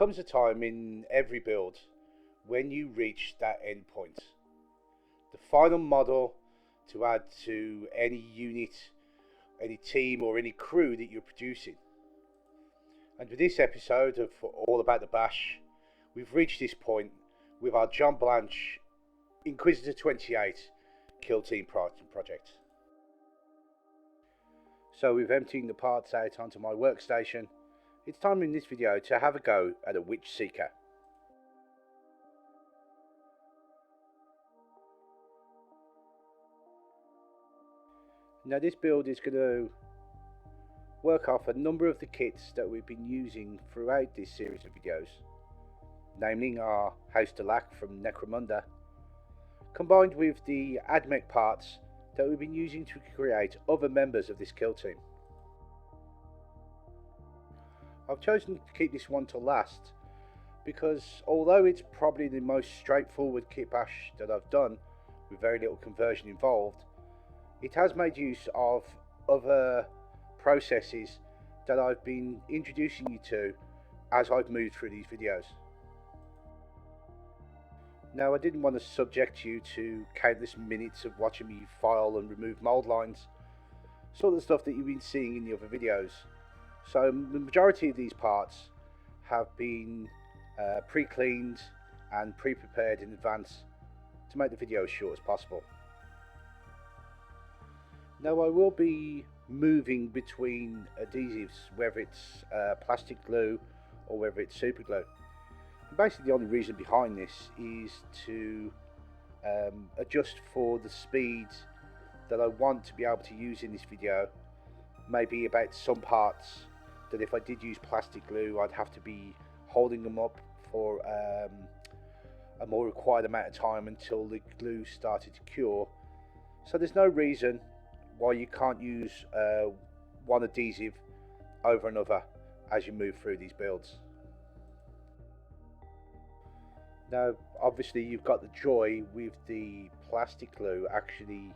comes a time in every build when you reach that end point, the final model to add to any unit, any team or any crew that you're producing. And with this episode of All About the Bash, we've reached this point with our John Blanche Inquisitor 28 Kill Team project. So with emptying the parts out onto my workstation, it's time in this video to have a go at a Witch Seeker. Now this build is going to work off a number of the kits that we've been using throughout this series of videos, namely our House de Lac from Necromunda, combined with the AdMech parts that we've been using to create other members of this kill team. I've chosen to keep this one to last because although it's probably the most straightforward kit bash that I've done with very little conversion involved, it has made use of other processes that I've been introducing you to as I've moved through these videos. Now, I didn't want to subject you to countless minutes of watching me file and remove mold lines, sort of stuff that you've been seeing in the other videos. So the majority of these parts have been pre-cleaned and pre-prepared in advance to make the video as short as possible. Now I will be moving between adhesives, whether it's plastic glue or whether it's super glue. And basically the only reason behind this is to adjust for the speed that I want to be able to use in this video. Maybe about some parts that if I did use plastic glue, I'd have to be holding them up for a more required amount of time until the glue started to cure. So there's no reason why you can't use one adhesive over another as you move through these builds. Now obviously you've got the joy with the plastic glue actually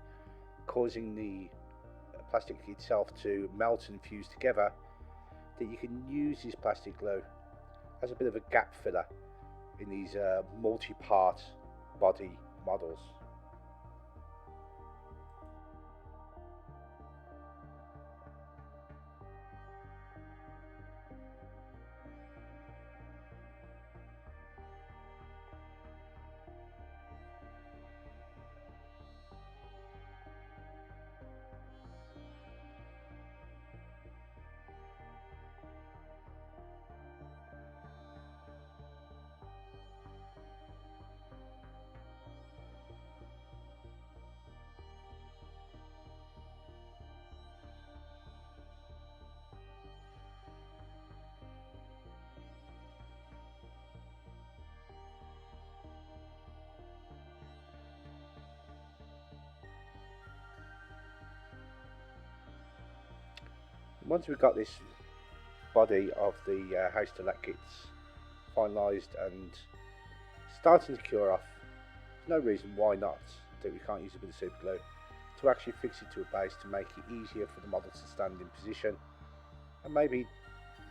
causing the plastic itself to melt and fuse together, that you can use this plastic glue as a bit of a gap filler in these multi-part body models. Once we've got this body of the House de Lac kits finalised and starting to cure off, there's no reason why not that we can't use a bit of super glue to actually fix it to a base to make it easier for the model to stand in position and maybe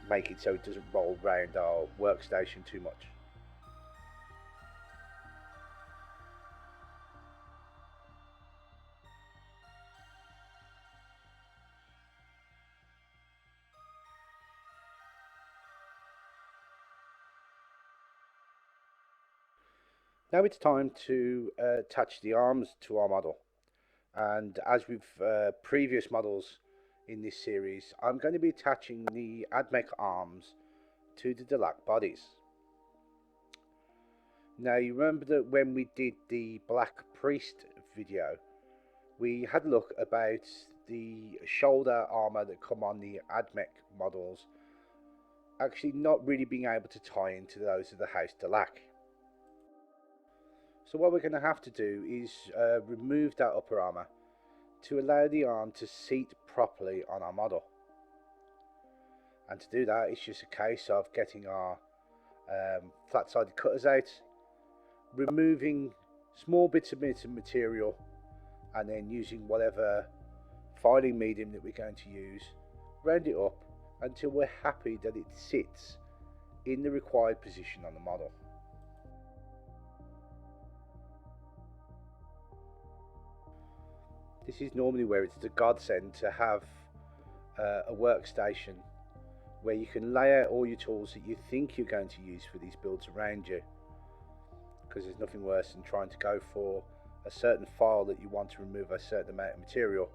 make it so it doesn't roll around our workstation too much. Now it's time to attach the arms to our model, and as with previous models in this series, I'm going to be attaching the AdMech arms to the de Lac bodies. Now you remember that when we did the Black Priest video, we had a look about the shoulder armour that come on the AdMech models actually not really being able to tie into those of the House de Lac. So what we're going to have to do is remove that upper armour to allow the arm to seat properly on our model. And to do that, it's just a case of getting our flat-sided cutters out, removing small bits of material, and then using whatever filing medium that we're going to use, round it up until we're happy that it sits in the required position on the model. This is normally where it's the godsend to have a workstation where you can lay out all your tools that you think you're going to use for these builds around you, because there's nothing worse than trying to go for a certain file that you want to remove a certain amount of material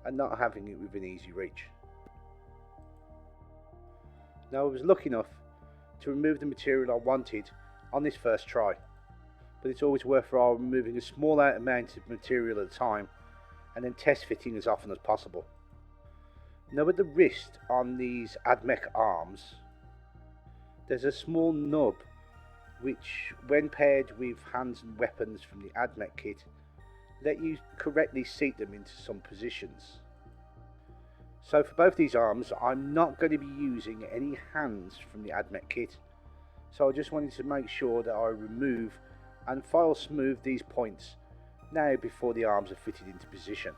and not having it within easy reach. Now, I was lucky enough to remove the material I wanted on this first try, but it's always worthwhile removing a small amount of material at a time and then test fitting as often as possible. Now, at the wrist on these AdMech arms, there's a small nub which, when paired with hands and weapons from the AdMech kit, let you correctly seat them into some positions. So for both these arms, I'm not going to be using any hands from the AdMech kit, so I just wanted to make sure that I remove and file smooth these points now before the arms are fitted into position.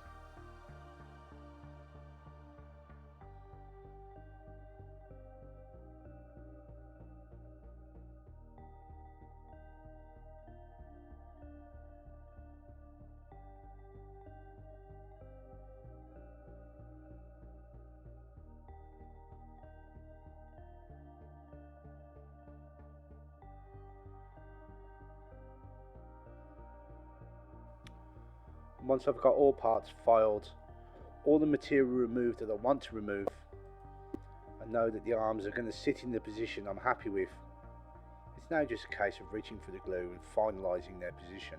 Once I've got all parts filed, all the material removed that I want to remove, I know that the arms are going to sit in the position I'm happy with. It's now just a case of reaching for the glue and finalising their position.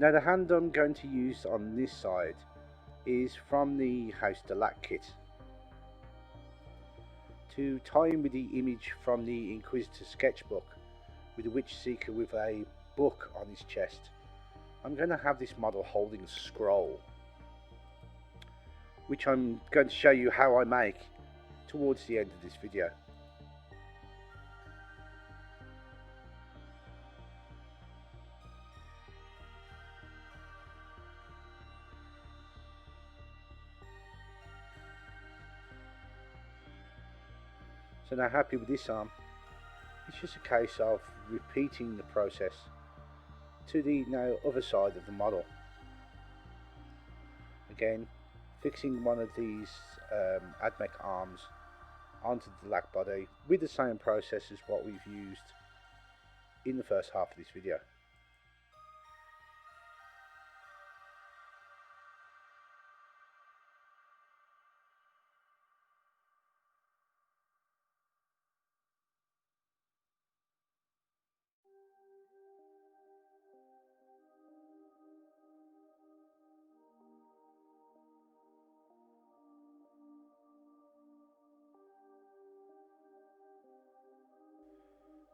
Now, the hand I'm going to use on this side is from the House de Lac kit. To tie in with the image from the Inquisitor sketchbook with a witch seeker with a book on his chest, I'm going to have this model holding a scroll, which I'm going to show you how I make towards the end of this video. So now, happy with this arm, it's just a case of repeating the process to the now other side of the model. Again, fixing one of these AdMech arms onto the Lac body with the same process as what we've used in the first half of this video.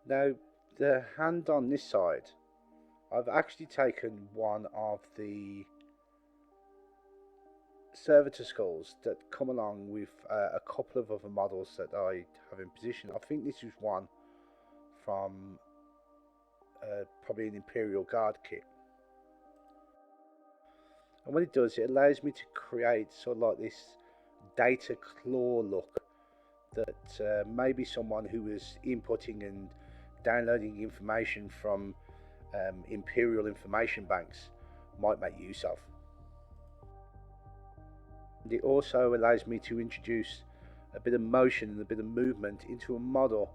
Now, the hand on this side, I've actually taken one of the servitor skulls that come along with a couple of other models that I have in position. I think this is one from probably an Imperial Guard kit. And what it does, it allows me to create sort of like this data claw look that maybe someone who was inputting and downloading information from Imperial information banks might make use of. And it also allows me to introduce a bit of motion and a bit of movement into a model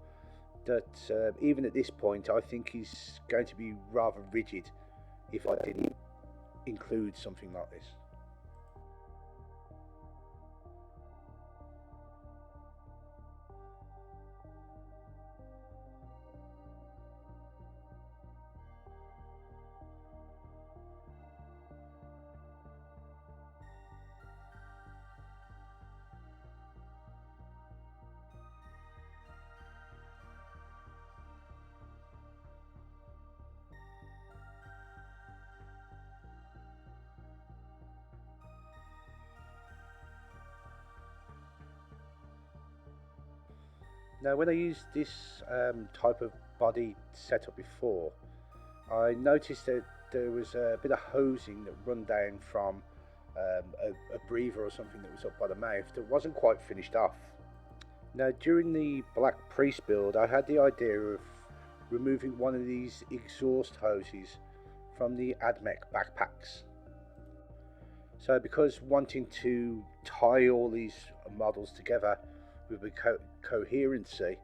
that even at this point I think is going to be rather rigid if I didn't include something like this. Now, when I used this type of body setup before, I noticed that there was a bit of hosing that run down from a breather or something that was up by the mouth that wasn't quite finished off. Now, during the Black Priest build, I had the idea of removing one of these exhaust hoses from the AdMech backpacks. So, because wanting to tie all these models together with a coherency,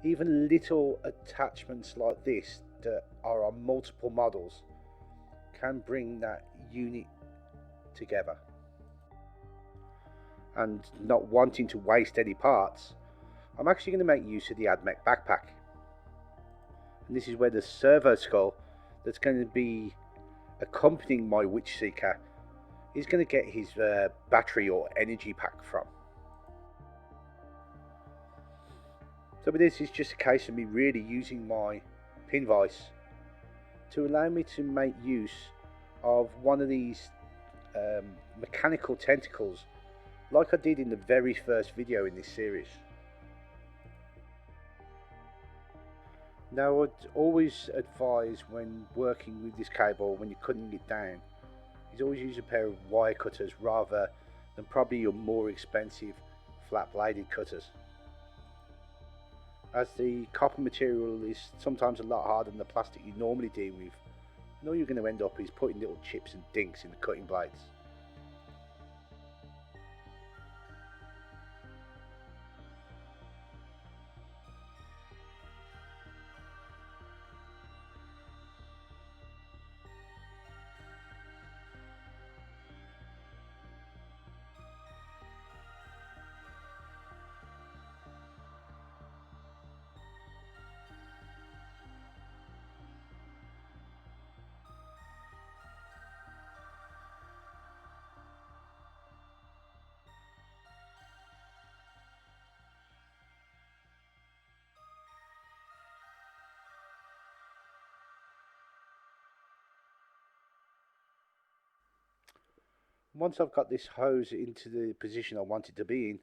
even little attachments like this that are on multiple models can bring that unit together. And not wanting to waste any parts, I'm actually going to make use of the AdMech backpack. And this is where the servo skull that's going to be accompanying my Witch Seeker is going to get his battery or energy pack from. So with this, it's just a case of me really using my pin vise to allow me to make use of one of these mechanical tentacles like I did in the very first video in this series. Now, I'd always advise when working with this cable, when you're cutting it down, is always use a pair of wire cutters rather than probably your more expensive flat bladed cutters, as the copper material is sometimes a lot harder than the plastic you normally deal with, and all you're going to end up is putting little chips and dinks in the cutting blades. Once I've got this hose into the position I want it to be in,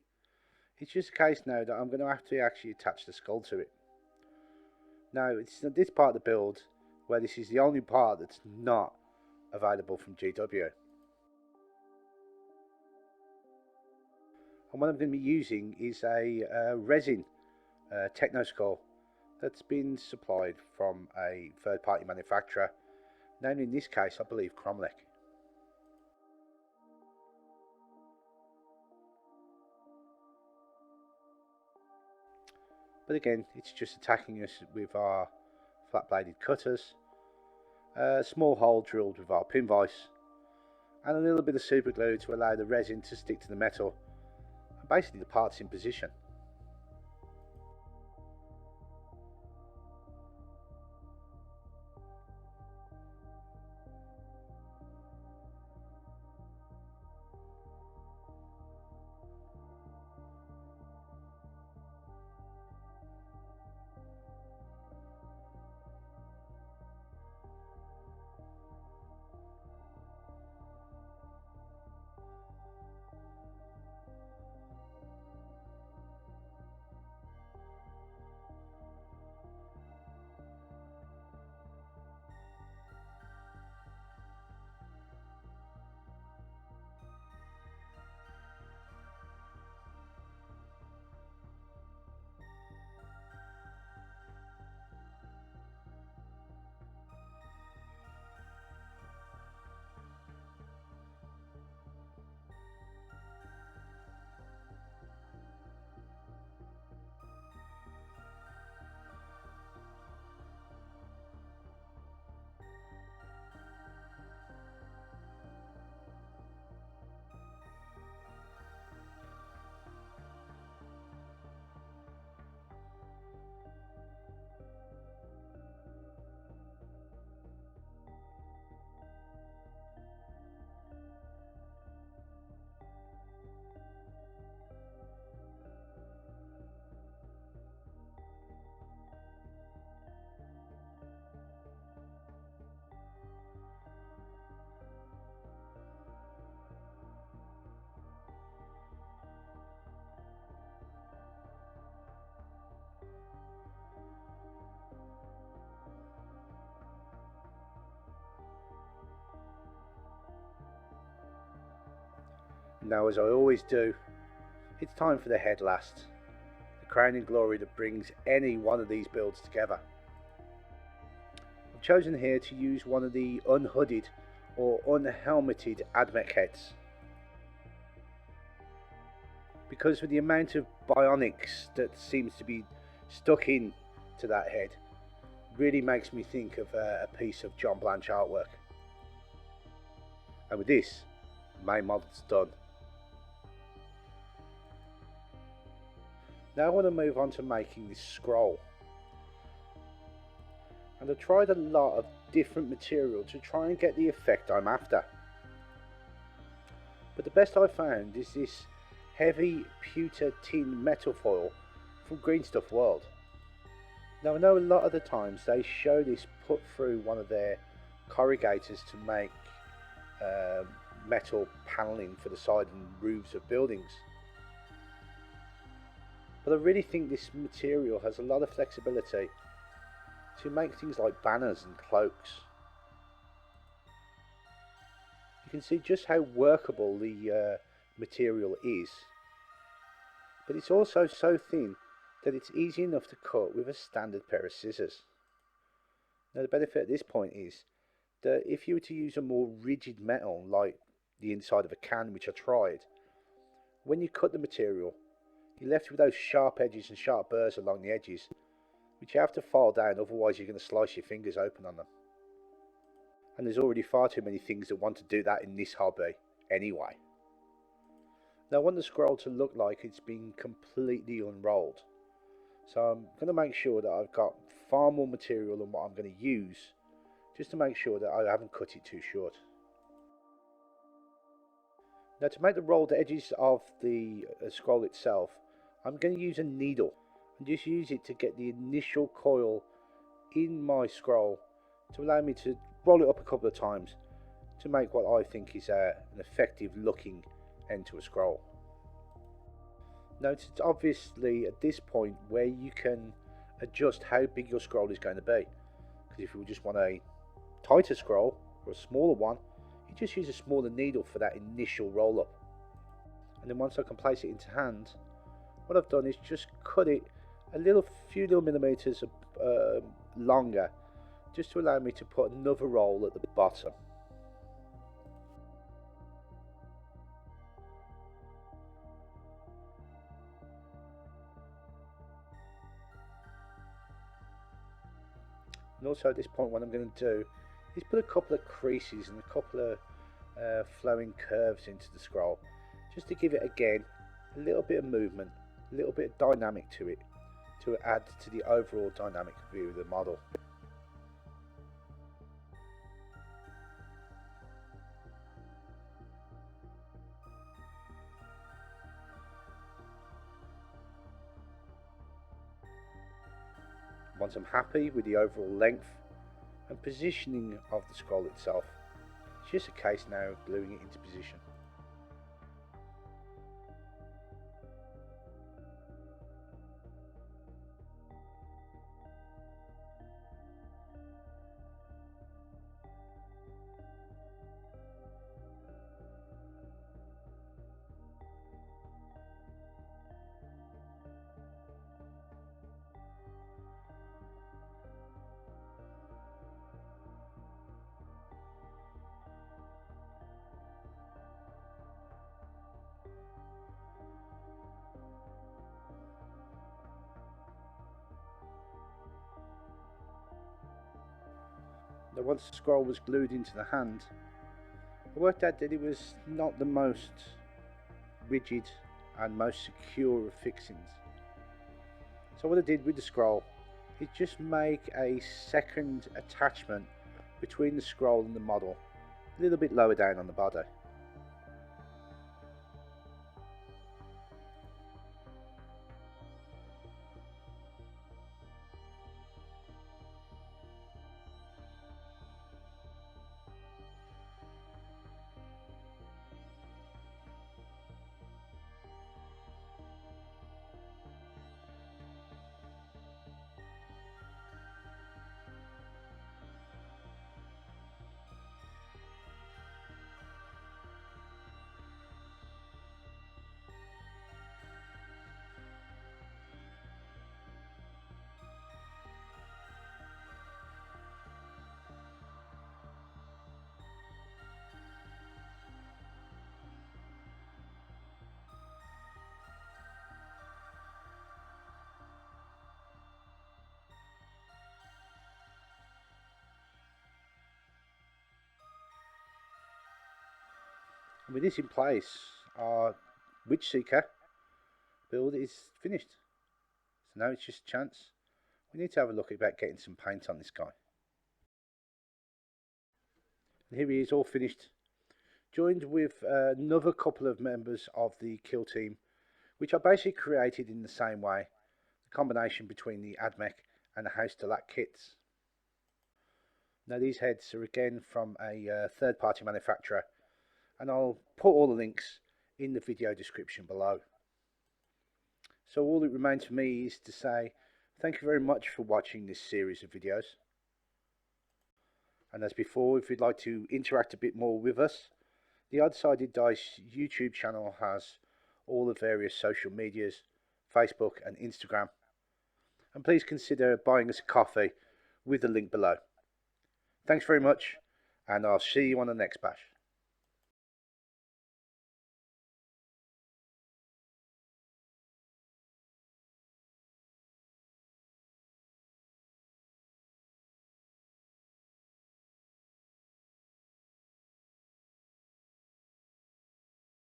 it's just a case now that I'm going to have to actually attach the skull to it. Now, it's this part of the build where this is the only part that's not available from GW. And what I'm going to be using is a resin techno skull that's been supplied from a third-party manufacturer, namely in this case I believe Cromlech. But again, it's just attacking us with our flat-bladed cutters, a small hole drilled with our pin vise, and a little bit of super glue to allow the resin to stick to the metal, and basically the part's in position. Now, as I always do, it's time for the head last, the crowning glory that brings any one of these builds together. I've chosen here to use one of the unhooded or unhelmeted AdMech heads, because with the amount of bionics that seems to be stuck in to that head, really makes me think of a piece of John Blanche artwork. And with this, main model's done. Now I want to move on to making this scroll. And I've tried a lot of different material to try and get the effect I'm after. But the best I've found is this heavy pewter tin metal foil from Green Stuff World. Now I know a lot of the times they show this put through one of their corrugators to make metal panelling for the side and roofs of buildings. But I really think this material has a lot of flexibility to make things like banners and cloaks. You can see just how workable the material is, but it's also so thin that it's easy enough to cut with a standard pair of scissors. Now the benefit at this point is that if you were to use a more rigid metal like the inside of a can, which I tried, when you cut the material you're left with those sharp edges and sharp burrs along the edges, which you have to file down, otherwise you're going to slice your fingers open on them. And there's already far too many things that want to do that in this hobby anyway. Now I want the scroll to look like it's been completely unrolled, so I'm going to make sure that I've got far more material than what I'm going to use, just to make sure that I haven't cut it too short. Now to make the rolled edges of the scroll itself, I'm going to use a needle and just use it to get the initial coil in my scroll to allow me to roll it up a couple of times to make what I think is an effective looking end to a scroll. Now it's obviously at this point where you can adjust how big your scroll is going to be, because if you just want a tighter scroll or a smaller one, you just use a smaller needle for that initial roll up. And then once I can place it into hand, what I've done is just cut it a few little millimeters longer, just to allow me to put another roll at the bottom. And also at this point what I'm going to do is put a couple of creases and a couple of flowing curves into the scroll, just to give it again a little bit of movement, a little bit of dynamic to it, to add to the overall dynamic view of the model. Once I'm happy with the overall length and positioning of the scroll itself, it's just a case now of gluing it into position. Now once the scroll was glued into the hand, I worked out that it was not the most rigid and most secure of fixings. So what I did with the scroll is just make a second attachment between the scroll and the model, a little bit lower down on the body. And with this in place, our Witch Seeker build is finished. So now it's just chance. We need to have a look about getting some paint on this guy. And here he is, all finished, joined with another couple of members of the kill team, which are basically created in the same way, the combination between the AdMech and the House to Lack kits. Now these heads are again from a third-party manufacturer, and I'll put all the links in the video description below. So all that remains for me is to say thank you very much for watching this series of videos. And as before, if you'd like to interact a bit more with us, the Odd-Sided Dice YouTube channel has all the various social medias, Facebook and Instagram. And please consider buying us a coffee with the link below. Thanks very much, and I'll see you on the next bash.